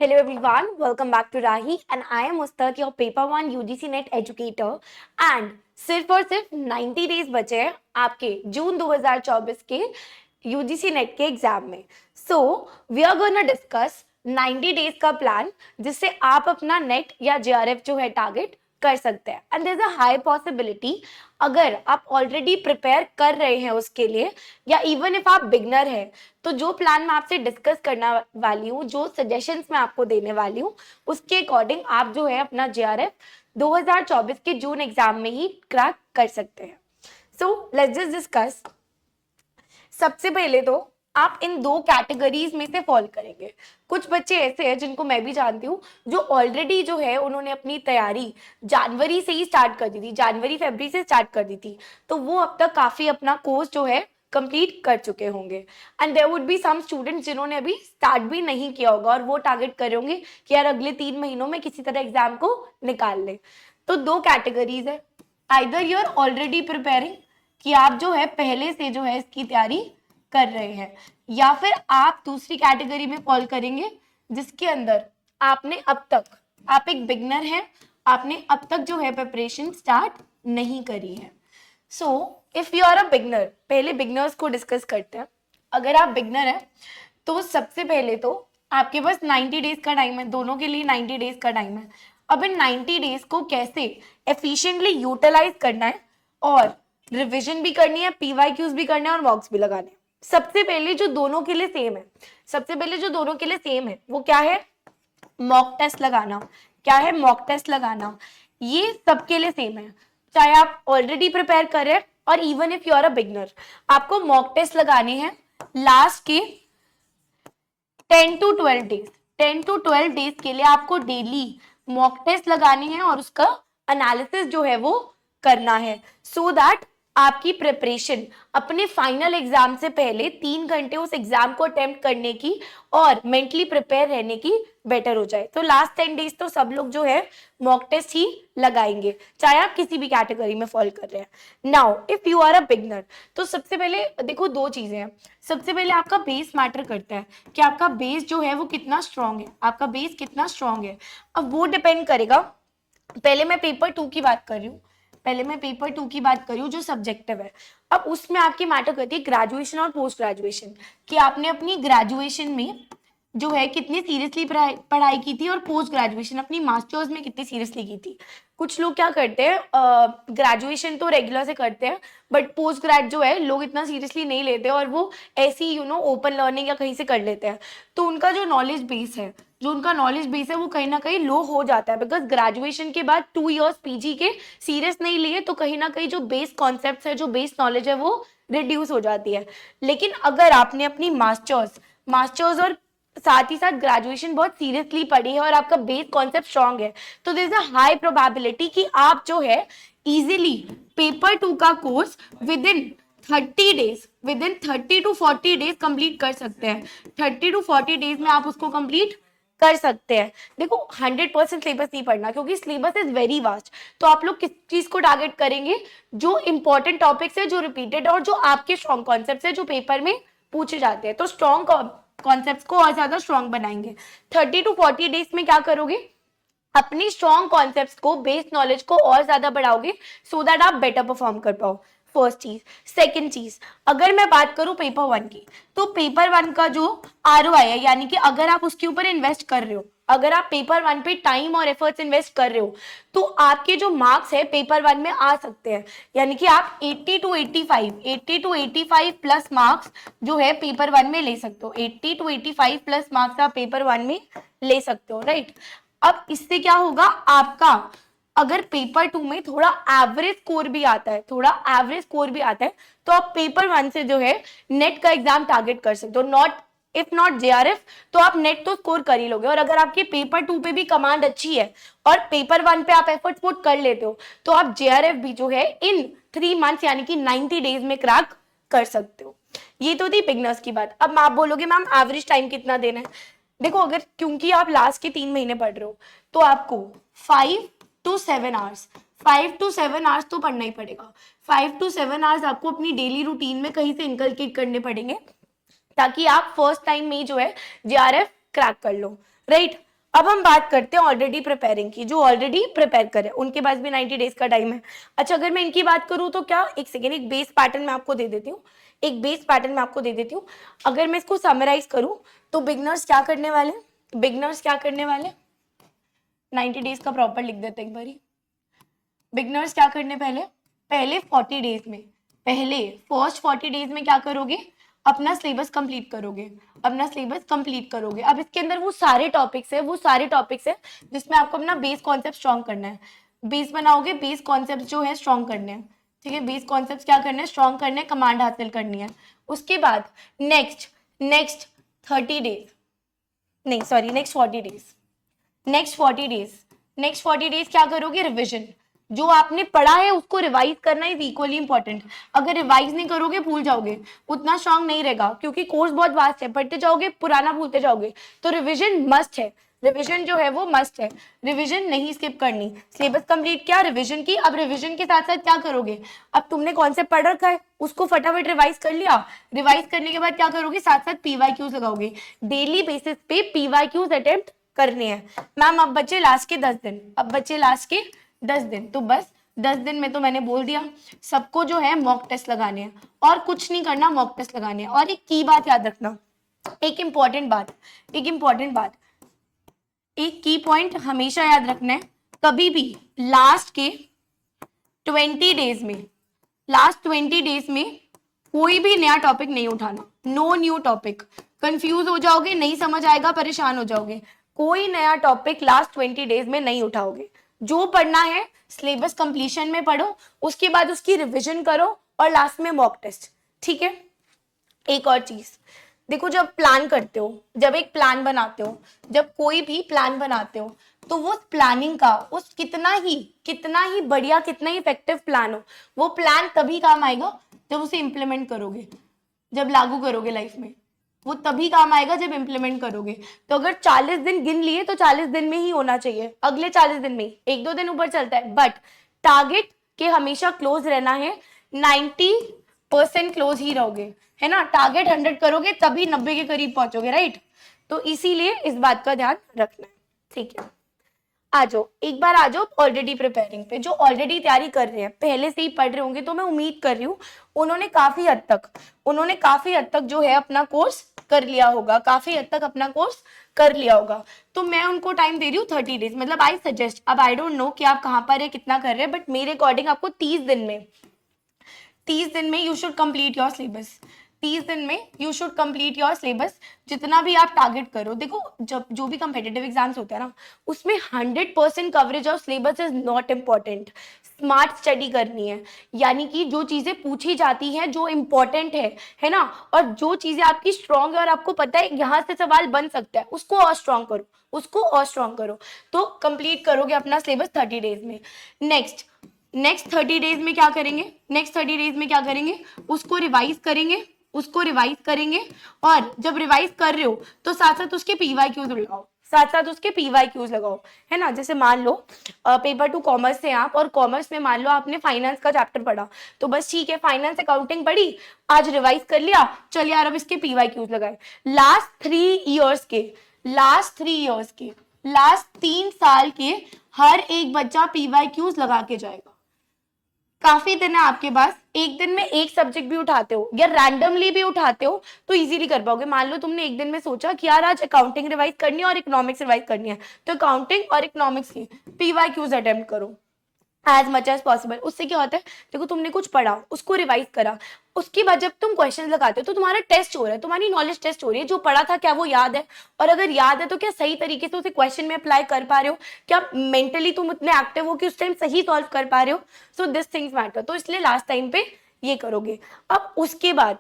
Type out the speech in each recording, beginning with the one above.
Hello everyone, welcome back to Rahi and I am Mustaq, your paper 1 UGC net educator and सिर्फ और सिर्फ 90 days बचे हैं आपके जून 2024 के UGC नेट के एग्जाम में। So we are gonna discuss 90 days का प्लान जिससे आप अपना नेट या JRF जो है टारगेट कर सकते हैं। And there is a high possibility अगर आप ऑलरेडी प्रिपेयर कर रहे हैं उसके लिए या इवन इफ आप बिगनर हैं तो जो प्लान मैं आपसे डिस्कस करने वाली हूँ, जो सजेशंस मैं आपको देने वाली हूँ, उसके अकॉर्डिंग आप जो है अपना JRF 2024 के जून एग्जाम में ही क्रैक कर सकते हैं। So let's just discuss. सबसे पहले तो आप इन दो कैटेगरीज में से फॉल करेंगे। कुछ बच्चे ऐसे हैं जिनको मैं भी जानती हूँ जो ऑलरेडी जो है उन्होंने अपनी तैयारी जनवरी से ही स्टार्ट कर दी थी, जनवरी फरवरी से स्टार्ट कर दी थी, तो वो अब तक काफी अपना कोर्स जो है कंप्लीट कर चुके होंगे। And there would be some students जिन्होंने अभी स्टार्ट भी नहीं किया होगा और वो टारगेट कर रहे होंगे कि यार अगले 3 महीनों में किसी तरह एग्जाम को निकाल ले। तो दो कैटेगरीज है, either you are already preparing कि आप जो है पहले से जो है इसकी तैयारी कर रहे हैं, या फिर आप दूसरी कैटेगरी में फॉल करेंगे जिसके अंदर आपने अब तक, आप एक बिगनर हैं, आपने अब तक जो है प्रिपरेशन स्टार्ट नहीं करी है। So if you are a beginner, पहले बिगनर्स को डिस्कस करते हैं। अगर आप बिगनर हैं तो सबसे पहले तो आपके पास 90 डेज का टाइम है, दोनों के लिए 90 डेज का टाइम है। अब इन 90 डेज को कैसे एफिशिएंटली यूटिलाइज करना है और रिविजन भी करनी है, PYQs भी करने हैं और मॉक्स भी लगाने हैं। सबसे पहले जो दोनों के लिए सेम है, सबसे पहले जो दोनों के लिए सेम है वो क्या है? मॉक टेस्ट लगाना। क्या है? मॉक टेस्ट लगाना। ये सबके लिए सेम है, चाहे आप ऑलरेडी प्रिपेयर कर रहे हैं और even if you are a beginner, आपको मॉक टेस्ट लगाने हैं लास्ट के 10 to 12 डेज। 10 to 12 डेज के लिए आपको डेली मॉक टेस्ट लगानी है और उसका एनालिसिस जो है वो करना है, सो दैट आपकी प्रिपरेशन अपने फाइनल एग्जाम से पहले 3 घंटे उस एग्जाम को अटेम्प्ट करने की और मेंटली प्रिपेयर रहने की बेटर हो जाए। तो लास्ट 10 डेज तो सब लोग जो है मॉक टेस्ट ही लगाएंगे, चाहे आप किसी भी कैटेगरी में फॉल कर रहे हैं। Now if you are a beginner, तो सबसे पहले देखो दो चीजें हैं। सबसे पहले आपका बेस मैटर करता है कि आपका बेस जो है वो कितना स्ट्रांग है, आपका बेस कितना स्ट्रांग है। अब वो डिपेंड करेगा, पहले मैं पेपर 2 की बात कर रही हूँ, पहले मैं पेपर 2 की बात कर रही हूँ जो सब्जेक्टिव है। अब उसमें आपकी मैटर करती है ग्रेजुएशन और पोस्ट ग्रेजुएशन, कि आपने अपनी ग्रेजुएशन में जो है कितनी सीरियसली पढ़ाई की थी और पोस्ट ग्रेजुएशन अपनी मास्टर्स में कितनी सीरियसली की थी। कुछ लोग क्या करते हैं, ग्रेजुएशन तो रेगुलर से करते हैं बट पोस्ट ग्रेड जो है लोग इतना सीरियसली नहीं लेते और वो ऐसी ओपन लर्निंग या कहीं से कर लेते हैं। तो उनका जो नॉलेज बेस है, जो उनका नॉलेज बेस है वो कहीं ना कहीं लो हो जाता है, बिकॉज ग्रेजुएशन के बाद 2 इयर्स PG के सीरियस नहीं लिए तो कहीं ना कहीं जो बेस कॉन्सेप्ट है, जो बेस नॉलेज है वो रिड्यूस हो जाती है। लेकिन अगर आपने अपनी मास्टर्स और साथ ही साथ ग्रेजुएशन बहुत सीरियसली पढ़ी है और आपका बेस कॉन्सेप्ट स्ट्रांग है, तो there is a high probability कि आप जो है इजीली पेपर 2 का course within 30 to 40 days complete कर सकते हैं। 30 to 40 डेज में आप उसको कंप्लीट कर सकते हैं। देखो 100% सिलेबस नहीं पढ़ना क्योंकि सिलेबस इज वेरी वास्ट, तो आप लोग किस चीज को टारगेट करेंगे? जो इंपॉर्टेंट टॉपिक्स है, जो रिपीटेड और जो आपके स्ट्रॉन्ग कॉन्सेप्ट्स है जो पेपर में पूछे जाते हैं, तो स्ट्रॉन्ग कॉन्सेप्ट्स को और ज्यादा स्ट्रॉन्ग बनाएंगे। 30 to 40 डेज में क्या करोगे? अपनी स्ट्रॉन्ग कॉन्सेप्ट्स को, बेस नॉलेज को और ज्यादा बढ़ाओगे सो दैट आप बेटर परफॉर्म कर पाओ। फर्स्ट चीज। सेकंड चीज, अगर मैं बात करूं पेपर 1 की, तो पेपर 1 का जो ROI है, यानी कि अगर आप उसके ऊपर इन्वेस्ट कर रहे हो, अगर आप पेपर 1 पे टाइम और एफर्ट्स इन्वेस्ट कर रहे हो, तो आपके जो मार्क्स है पेपर 1 में आ सकते हैं। यानी कि आप 80 to 85 प्लस मार्क्स जो है पेपर 1 में ले सकते हो। 80 to 85 प्लस मार्क्स आप पेपर 1 में ले सकते हो, राइट? अब इससे क्या होगा आपका, अगर पेपर 2 में थोड़ा एवरेज स्कोर भी आता है, तो आप पेपर 1 से जो है नेट का एग्जाम टारगेट कर सकते हो। इफ नॉट JRF तो आप नेट तो स्कोर कर ही लोगे। और अगर आपके पेपर 2 पे भी कमांड अच्छी है और पेपर 1 पे आप एफर्ट्स पुट कर लेते हो, तो आप JRF भी जो है इन 3 मंथ्स यानी कि 90 डेज में क्रैक कर सकते हो। ये तो थी बिगनर्स की बात। अब आप बोलोगे मैम एवरेज टाइम कितना देना है? देखो, अगर क्योंकि आप लास्ट के 3 महीने पढ़ रहे हो तो आपको 5 to 7 आवर्स, 5 to 7 आवर्स तो पढ़ना ही पड़ेगा। 5 to 7 आवर्स आपको अपनी डेली रूटीन में कहीं से इनकलकेट करने पड़ेंगे ताकि आप फर्स्ट टाइम में ही जो है JRF क्रैक कर लो, राइट? अब हम बात करते हैं ऑलरेडी प्रिपेयरिंग की, जो ऑलरेडी प्रिपेयर करे उनके पास भी 90 डेज का टाइम है। अच्छा, अगर मैं इनकी बात करूं तो क्या, एक सेकेंड, एक बेस पैटर्न मैं आपको दे देती हूँ, एक बेस पैटर्न मैं आपको दे देती हूँ। अगर मैं इसको समराइज करूं तो बिगनर्स क्या करने वाले, बिगनर्स क्या करने वाले, 90 डेज का प्रॉपर लिख देते एक बारी। बिगनर्स क्या करने, पहले पहले 40 डेज में, पहले फर्स्ट 40 डेज में क्या करोगे, अपना सिलेबस कंप्लीट करोगे, अपना सिलेबस कंप्लीट करोगे। अब इसके अंदर वो सारे टॉपिक्स है, वो सारे टॉपिक्स है जिसमें आपको अपना बेस कॉन्सेप्ट स्ट्रॉन्ग करना है। बेस बनाओगे, बेस कॉन्सेप्ट जो है स्ट्रॉन्ग करने हैं, ठीक है, बेस कॉन्सेप्ट क्या करने हैं, स्ट्रॉन्ग करने, कमांड हासिल करनी है। उसके बाद नेक्स्ट नेक्स्ट 30 डेज, नहीं sorry, next 40 days, next 40 days, next 40 days क्या करोगे, रिविजन। जो आपने पढ़ा है उसको रिवाइज करना इज इक्वली इंपॉर्टेंट। अगर रिवाइज नहीं करोगे भूल जाओगे, उतना स्ट्रांग नहीं रहेगा, क्योंकि कोर्स बहुत वास्ट है, पढ़ते जाओगे पुराना भूलते जाओगे। तो रिविजन मस्ट है, रिविजन जो है वो मस्ट है, रिविजन नहीं स्किप करनी। सिलेबस कंप्लीट किया, रिविजन की। अब रिविजन के साथ साथ क्या करोगे, अब तुमने कॉन्सेप्ट पढ़ रखा है उसको फटाफट रिवाइज कर लिया, रिवाइज करने के बाद क्या करोगे, साथ साथ पीवाईक्यूज लगाओगे, डेली बेसिस पे पीवाईक्यूज अटेम्प्ट करने हैं। मैम अब बच्चे लास्ट के 10 दिन, अब बच्चे लास्ट के 10 दिन, तो बस 10 दिन में तो मैंने बोल दिया सबको जो है मॉक टेस्ट लगाने हैं, और कुछ नहीं करना, मॉक टेस्ट लगाने हैं। और एक की बात याद रखना, एक इंपॉर्टेंट बात, एक इंपॉर्टेंट बात, एक की पॉइंट हमेशा याद रखना है, कभी भी लास्ट के 20 डेज में, लास्ट 20 डेज में कोई भी नया टॉपिक नहीं उठाना, नो न्यू टॉपिक। कंफ्यूज हो जाओगे, नहीं समझ आएगा, परेशान हो जाओगे। कोई नया टॉपिक लास्ट 20 डेज में नहीं उठाओगे। जो पढ़ना है सिलेबस कंप्लीशन में पढ़ो, उसके बाद उसकी रिवीजन करो, और लास्ट में मॉक टेस्ट, ठीक है। एक और चीज देखो, जब प्लान करते हो, जब एक प्लान बनाते हो, जब कोई भी प्लान बनाते हो, तो वो प्लानिंग का, उस कितना ही बढ़िया, कितना ही इफेक्टिव प्लान हो, वो प्लान तभी काम आएगा जब उसे इम्प्लीमेंट करोगे, जब लागू करोगे लाइफ में। वो तभी काम आएगा जब इम्प्लीमेंट करोगे। तो अगर 40 दिन गिन लिए तो 40 दिन में ही होना चाहिए, अगले 40 दिन में ही, 1-2 दिन ऊपर चलता है, बट टारगेट के हमेशा क्लोज रहना है, 90% क्लोज ही रहोगे, है ना। टारगेट 100 करोगे तभी 90 के करीब पहुंचोगे, राइट। तो इसीलिए इस बात का ध्यान रखना है, ठीक है। आ जाओ, एक बार आ जाओ ऑलरेडी प्रिपेयरिंग पे, जो ऑलरेडी तैयारी कर रहे हैं, पहले से ही पढ़ रहे होंगे, तो मैं उम्मीद कर रही हूँ उन्होंने काफी हद तक जो है अपना कोर्स कर लिया होगा, काफी हद तक अपना कोर्स कर लिया होगा। तो मैं उनको टाइम दे रही हूँ 30 डेज, मतलब आई सजेस्ट, अब आई डोंट नो कि आप कहाँ पर है, कितना कर रहे हैं, बट मेरे अकॉर्डिंग आपको 30 दिन में you should complete your syllabus, 30 दिन में you should complete your syllabus. जितना भी आप टारगेट करो, देखो जब जो भी कंपेटिटिव एग्जाम्स होते हैं ना, उसमें 100% coverage of syllabus is not important. Smart study करनी है, यानी कि जो चीजें पूछी जाती हैं, जो इम्पोर्टेंट है ना, और जो चीजें आपकी स्ट्रांग है और आपको पता है यहाँ से सवाल बन सकता है, उसको और स्ट्रांग करो, उसको और स्ट्रांग करो। तो कंप्लीट करोगे अपना सिलेबस 30 डेज में। नेक्स्ट 30 डेज में क्या करेंगे, नेक्स्ट 30 डेज में क्या करेंगे, उसको रिवाइज करेंगे, उसको रिवाइज करेंगे। और जब रिवाइज कर रहे हो तो साथ साथ उसके पीवाईक्यूज लगाओ, साथ साथ उसके पीवाईक्यूज लगाओ, है ना। जैसे मान लो पेपर 2 कॉमर्स से आप, और कॉमर्स में मान लो आपने फाइनेंस का चैप्टर पढ़ा, तो बस ठीक है, फाइनेंस अकाउंटिंग पढ़ी, आज रिवाइज कर लिया, चल यार अब इसके पीवाईक्यूज लगाए। लास्ट 3 साल के हर एक बच्चा पीवाईक्यूज लगा के जाएगा। काफी दिन है आपके पास, एक दिन में एक सब्जेक्ट भी उठाते हो या रैंडमली भी उठाते हो तो इजीली कर पाओगे। मान लो तुमने एक दिन में सोचा कि यार आज अकाउंटिंग रिवाइज करनी है और इकोनॉमिक्स रिवाइज करनी है, तो अकाउंटिंग और इकोनॉमिक्स की पीवाईक्यूज अटेम्प्ट करो एज मच एज पॉसिबल। उससे क्या होता है, देखो तुमने कुछ पढ़ा, उसको रिवाइज करा, उसके बाद जब तुम क्वेश्चन लगाते हो तो तुम्हारा टेस्ट हो रहा है, तुम्हारी नॉलेज टेस्ट हो रही है, जो पढ़ा था क्या वो याद है, और अगर याद है तो क्या सही तरीके से उसे क्वेश्चन में अप्लाई कर पा रहे हो, क्या मेंटली तुम उतने एक्टिव हो कि उस टाइम सही सॉल्व कर पा रहे हो। सो दिस थिंग्स मैटर, तो इसलिए लास्ट टाइम पे ये करोगे। अब उसके बाद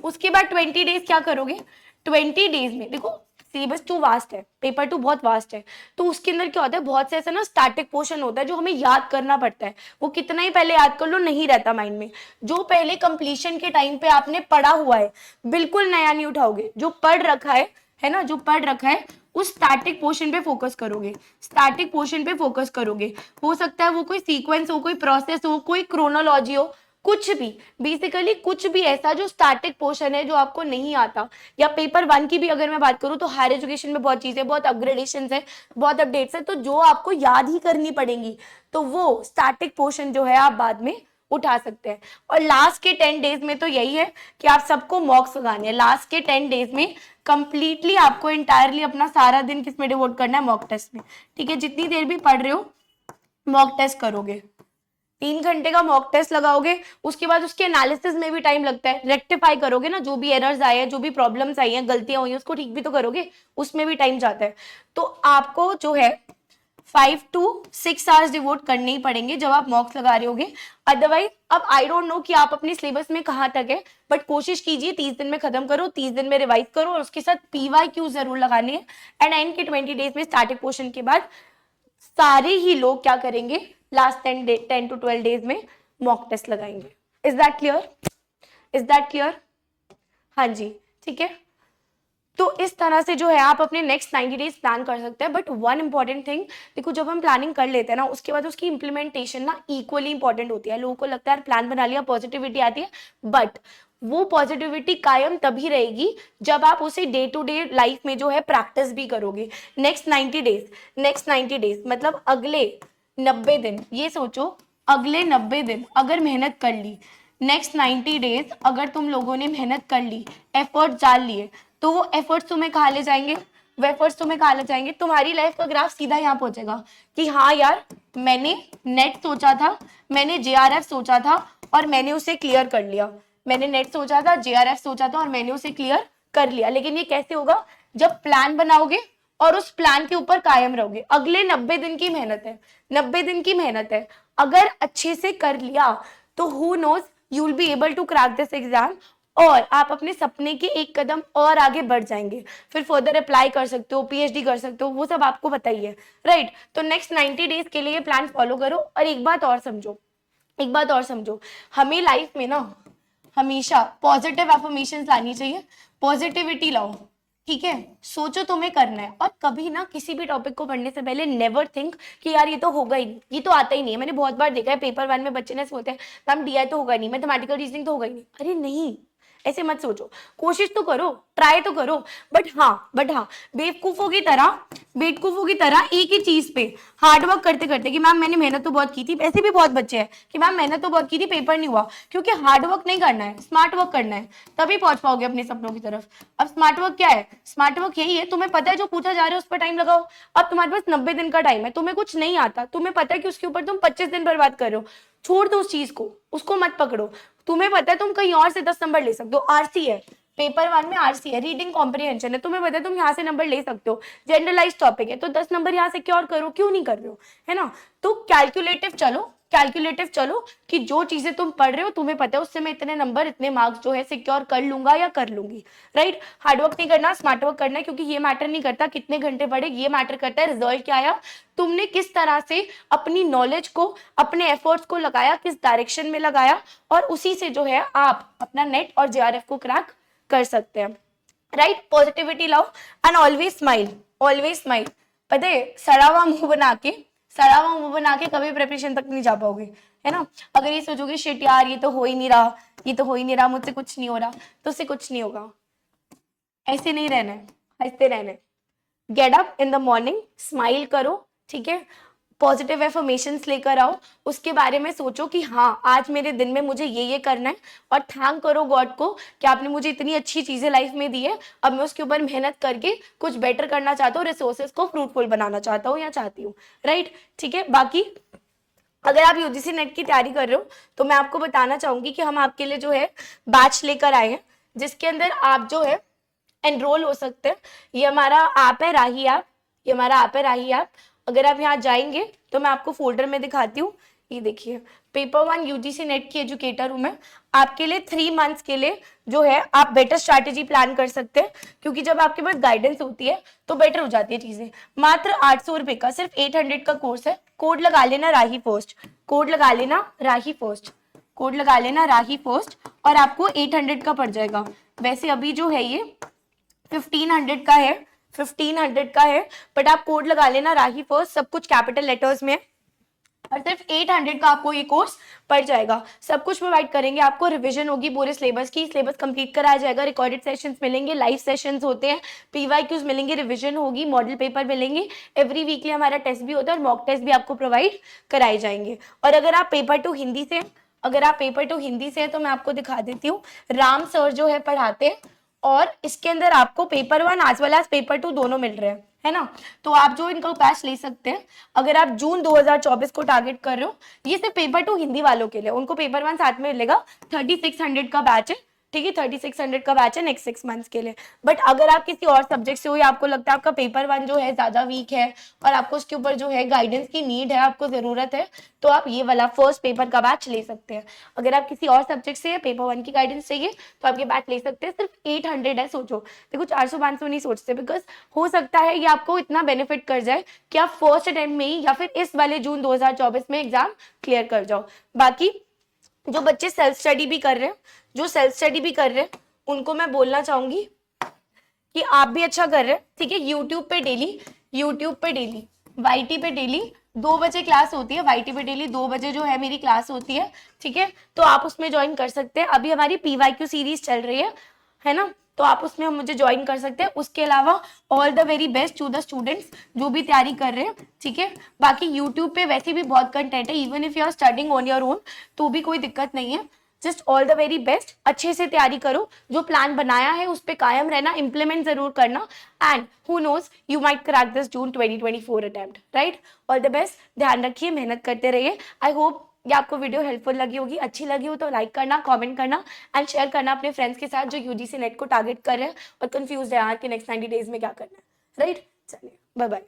20 डेज क्या करोगे, 20 डेज में देखो सिलेबस 2 वास्ट है, पेपर 2 बहुत वास्ट है, तो उसके अंदर क्या होता है, बहुत से ऐसा ना स्टैटिक पोर्शन होता है जो हमें याद करना पड़ता है। वो कितना ही पहले याद कर लो नहीं रहता माइंड में। जो पहले कंप्लीशन के टाइम पे आपने पढ़ा हुआ है, बिल्कुल नया नहीं उठाओगे, जो पढ़ रखा है ना, जो पढ़ रखा है उस स्टैटिक पोर्शन पे फोकस करोगे, स्टैटिक पोर्शन पे फोकस करोगे। हो सकता है वो कोई सीक्वेंस हो, कोई प्रोसेस हो, कोई क्रोनोलॉजी हो, कुछ भी, बेसिकली कुछ भी ऐसा जो स्टैटिक पोर्शन है जो आपको नहीं आता, या पेपर 1 की भी अगर मैं बात करूं तो हायर एजुकेशन में बहुत चीजें, बहुत अपग्रेडेशन है, बहुत अपडेट्स है, तो जो आपको याद ही करनी पड़ेंगी, तो वो स्टैटिक पोर्शन जो है आप बाद में उठा सकते हैं। और लास्ट के 10 डेज में तो यही है कि आप सबको मॉक्स लगाने हैं। लास्ट के 10 डेज में कंप्लीटली आपको इंटायरली अपना सारा दिन किस में डिवोट करना है, मॉक टेस्ट में। ठीक है, जितनी देर भी पढ़ रहे हो मॉक टेस्ट करोगे, 3 घंटे का मॉक टेस्ट लगाओगे, उसके बाद उसके एनालिसिस में भी टाइम लगता है, रेक्टिफाई करोगे ना, जो भी एरर्स आए हैं, जो भी प्रॉब्लम्स आई हैं, गलतियां हुई हैं, उसको ठीक भी तो करोगे, उसमें भी टाइम जाता है। तो आपको जो है 5 to 6 आवर्स डिवोट करने ही पड़ेंगे जब आप मॉक्स लगा रहे होगे। अदरवाइज अब आई डोंट नो कि आप अपने सिलेबस में कहां तक है, बट कोशिश कीजिए 30 दिन में खत्म करो, 30 दिन में रिवाइज करो, और उसके साथ PYQ जरूर लगाने हैं। एंड एंड के 20 डेज में स्टैटिक पोर्शन के बाद सारे ही लोग क्या करेंगे, लास्ट 10 to 12 डेज में मॉक टेस्ट लगाएंगे। Is that clear? Is that clear? हाँ जी, ठीक है। तो इस तरह से जो है आप अपने नेक्स्ट 90 डेज प्लान कर सकते हैं। बट वन इंपॉर्टेंट थिंग, देखो जब हम प्लानिंग कर लेते हैं ना, उसके बाद उसकी इंप्लीमेंटेशन ना इक्वली इंपॉर्टेंट होती है। लोगों को लगता है प्लान बना लिया, पॉजिटिविटी आती है, बट वो पॉजिटिविटी कायम तभी रहेगी जब आप उसे डे टू डे लाइफ में जो है प्रैक्टिस भी करोगे। नेक्स्ट 90 डेज मतलब अगले 90 दिन, ये सोचो अगले 90 दिन अगर मेहनत कर ली, नेक्स्ट 90 डेज अगर तुम लोगों ने मेहनत कर ली, एफर्ट डाल लिए, तो वो एफर्ट्स तुम्हें कहाँ ले जाएंगे, वो एफर्ट्स तुम्हें कहाँ ले जाएंगे, तुम्हारी लाइफ का ग्राफ सीधा यहाँ पहुंचेगा कि हाँ यार मैंने नेट सोचा था, मैंने JRF सोचा था और मैंने उसे क्लियर कर लिया। मैंने नेट सोचा था, JRF सोचा था और मैंने उसे क्लियर कर लिया। लेकिन ये कैसे होगा, जब प्लान बनाओगे और उस प्लान के ऊपर कायम रहोगे। अगले 90 दिन की मेहनत है, 90 दिन की मेहनत है, अगर अच्छे से कर लिया तो who knows you will be able to crack this exam, और आप अपने सपने के एक कदम और आगे बढ़ जाएंगे। फिर फर्दर अप्लाई कर सकते हो, PhD कर सकते हो, वो सब आपको पता ही है, राइट। तो नेक्स्ट 90 डेज के लिए प्लान फॉलो करो। और एक बात और समझो, हमें लाइफ में ना हमेशा पॉजिटिव अफर्मेशंस लानी चाहिए, पॉजिटिविटी लाओ, ठीक है। सोचो तुम्हें करना है, और कभी ना किसी भी टॉपिक को पढ़ने से पहले नेवर थिंक कि यार ये तो होगा ही नहीं, ये तो आता ही नहीं है। मैंने बहुत बार देखा है पेपर 1 में बच्चे ने सोचते हैं मैम DI तो होगा नहीं, मैथमेटिकल रीजनिंग तो होगा ही नहीं। अरे नहीं, ऐसे मत सोचो, कोशिश तो करो, ट्राई तो करो, बट हाँ बेवकूफों की तरह एक ही चीज पे हार्ड वर्क करते करते कि मैम मैंने मेहनत तो बहुत की थी। ऐसे भी बहुत बच्चे हैं कि मैम मेहनत तो बहुत की थी, पेपर नहीं हुआ, क्योंकि हार्ड वर्क नहीं करना है, स्मार्ट वर्क करना है, तभी पहुंच पाओगे अपने सपनों की तरफ। अब स्मार्ट वर्क क्या है? स्मार्ट वर्क यही है, तुम्हें पता है जो पूछा जा रहा है उस पर टाइम लगाओ। अब तुम्हारे पास 90 दिन का टाइम है, तुम्हें कुछ नहीं आता, तुम्हें पता है कि उसके ऊपर तुम 25 दिन बर्बाद कर रहे हो, छोड़ दो उस चीज को, उसको मत पकड़ो। तुम्हें पता है तुम कहीं और से 10 नंबर ले सकते हो, RC है, पेपर 1 में RC है, रीडिंग कॉम्प्रिहेंशन है, तुम्हें पता है तुम यहाँ से नंबर ले सकते हो, जनरलाइज टॉपिक है, तो 10 नंबर यहाँ से क्योर करो, क्यों नहीं कर रहे हो, है ना। तो कैलकुलेटिव चलो कि जो चीजें तुम पढ़ रहे हो तुम्हें पता है उससे मैं इतने नंबर, इतने मार्क्स जो है सिक्योर कर लूंगा या कर लूंगी, राइट। हार्डवर्क नहीं करना, स्मार्ट वर्क करना है, क्योंकि ये मैटर नहीं करता कितने घंटे पढ़े, ये मैटर करता है रिजल्ट क्या आया, तुमने किस तरह से अपनी नॉलेज को, अपने एफर्ट्स को लगाया, किस डायरेक्शन में लगाया, और उसी से जो है आप अपना नेट और JRF को क्रैक कर सकते हैं, राइट। पॉजिटिविटी लाओ एंड ऑलवेज स्माइल। पता है सड़ा हुआ मुंह बना के कभी प्रिपरेशन तक नहीं जा पाओगे, है ना। अगर ये सोचोगे शिट यार ये तो हो ही नहीं रहा, मुझसे कुछ नहीं हो रहा, तो उससे कुछ नहीं होगा। ऐसे नहीं रहना है, हंसते रहना है। Get up in the morning, smile करो, ठीक है, पॉजिटिव एफर्मेशंस लेकर आओ, उसके बारे में सोचो कि हाँ आज मेरे दिन में मुझे ये करना है, और थैंक करो गॉड को कि आपने मुझे इतनी अच्छी चीजें लाइफ में दी है, अब मैं उसके ऊपर मेहनत करके कुछ बेटर करना चाहता हूँ, रिसोर्सेज को फ्रूटफुल बनाना चाहता हूँ या चाहती हूँ, राइट, ठीक है। बाकी अगर आप UGC नेट की तैयारी कर रहे हो तो मैं आपको बताना चाहूंगी कि हम आपके लिए जो है बैच लेकर आए हैं, जिसके अंदर आप जो है एनरोल हो सकते हैं। ये हमारा ऐप है राही ऐप, अगर आप यहाँ जाएंगे तो मैं आपको फोल्डर में दिखाती हूँ, ये देखिए पेपर 1 UGC नेट की एजुकेटर हूँ मैं। आपके लिए 3 मंथ्स के लिए जो है आप बेटर स्ट्रैटेजी प्लान कर सकते हैं, क्योंकि जब आपके पास गाइडेंस होती है तो बेटर हो जाती है चीजें। मात्र 800 रुपए का, सिर्फ 800 का कोर्स है। कोड लगा लेना राही फर्स्ट, और आपको 800 का पड़ जाएगा। वैसे अभी जो है ये 1500 का है, बट आप कोड लगा लेना राही फर्स्ट, सब कुछ कैपिटल लेटर्स में, और सिर्फ 800 का आपको ये कोर्स पड़ जाएगा। सब कुछ प्रोवाइड करेंगे आपको, रिवीजन होगी पूरे सिलेबस की, सिलेबस कंप्लीट कराया जाएगा, रिकॉर्डेड सेशंस मिलेंगे, लाइव सेशंस होते हैं, पीवाईक्यूज मिलेंगे, रिवीजन होगी, मॉडल पेपर मिलेंगे, एवरी वीकली हमारा टेस्ट भी होता है और मॉक टेस्ट भी आपको प्रोवाइड कराए जाएंगे। और अगर आप पेपर टू हिंदी से हैं तो मैं आपको दिखा देती हूँ, राम सर जो है पढ़ाते हैं और इसके अंदर आपको paper 1 as well as paper 2 दोनों मिल रहे हैं, है ना। तो आप जो इनका बैच ले सकते हैं अगर आप जून 2024 को टारगेट कर रहे हो। ये सिर्फ पेपर 2 हिंदी वालों के लिए, उनको पेपर 1 साथ में मिलेगा। 3600 का बैच है, ठीक है, 3600 का बैच है नेक्स्ट 6 मंथ्स के लिए। बट अगर आप किसी और सब्जेक्ट से हो या आपको लगता है आपका पेपर 1 जो है ज्यादा वीक है और आपको उसके ऊपर जो है गाइडेंस की नीड है, आपको जरूरत है, तो आप ये वाला फर्स्ट पेपर का बैच ले सकते हैं। अगर आप किसी और सब्जेक्ट से पेपर 1 की गाइडेंस चाहिए तो आप ये बैच ले सकते हैं। सिर्फ 800 है, सोचो, देखो 400-500 नहीं सोचते, बिकॉज हो सकता है ये आपको इतना बेनिफिट कर जाए कि आप फर्स्ट अटेम्प्ट में ही या फिर इस वाले जून 2024 में एग्जाम क्लियर कर जाओ। बाकी जो बच्चे सेल्फ स्टडी भी कर रहे हैं उनको मैं बोलना चाहूंगी कि आप भी अच्छा कर रहे हैं, ठीक है। यूट्यूब पे डेली वाईटी पे डेली 2 बजे क्लास होती है, वाईटी पे डेली 2 बजे जो है मेरी क्लास होती है, ठीक है। तो आप उसमें ज्वाइन कर सकते हैं। अभी हमारी पीवाईक्यू सीरीज चल रही है ना, तो आप उसमें मुझे ज्वाइन कर सकते हैं। उसके अलावा all the very best to the students जो भी तैयारी कर रहे हैं, ठीक है। बाकी यूट्यूब पे वैसे भी बहुत कंटेंट है, even if you are studying on your own तो भी कोई दिक्कत नहीं है। Just all the very best, अच्छे से तैयारी करो, जो प्लान बनाया है उस पर कायम रहना, इंप्लीमेंट जरूर करना, and who knows you might crack this June 2024 attempt, right. All the best, ध्यान रखिए, मेहनत करते रहिए। आई होप ये आपको वीडियो हेल्पफुल लगी होगी, अच्छी लगी हो तो लाइक करना, कमेंट करना एंड शेयर करना अपने फ्रेंड्स के साथ जो यूजीसी नेट को टारगेट कर रहे हैं और कंफ्यूज है यार कि नेक्स्ट 90 डेज में क्या करना है, राइट। चलिए, बाय बाय।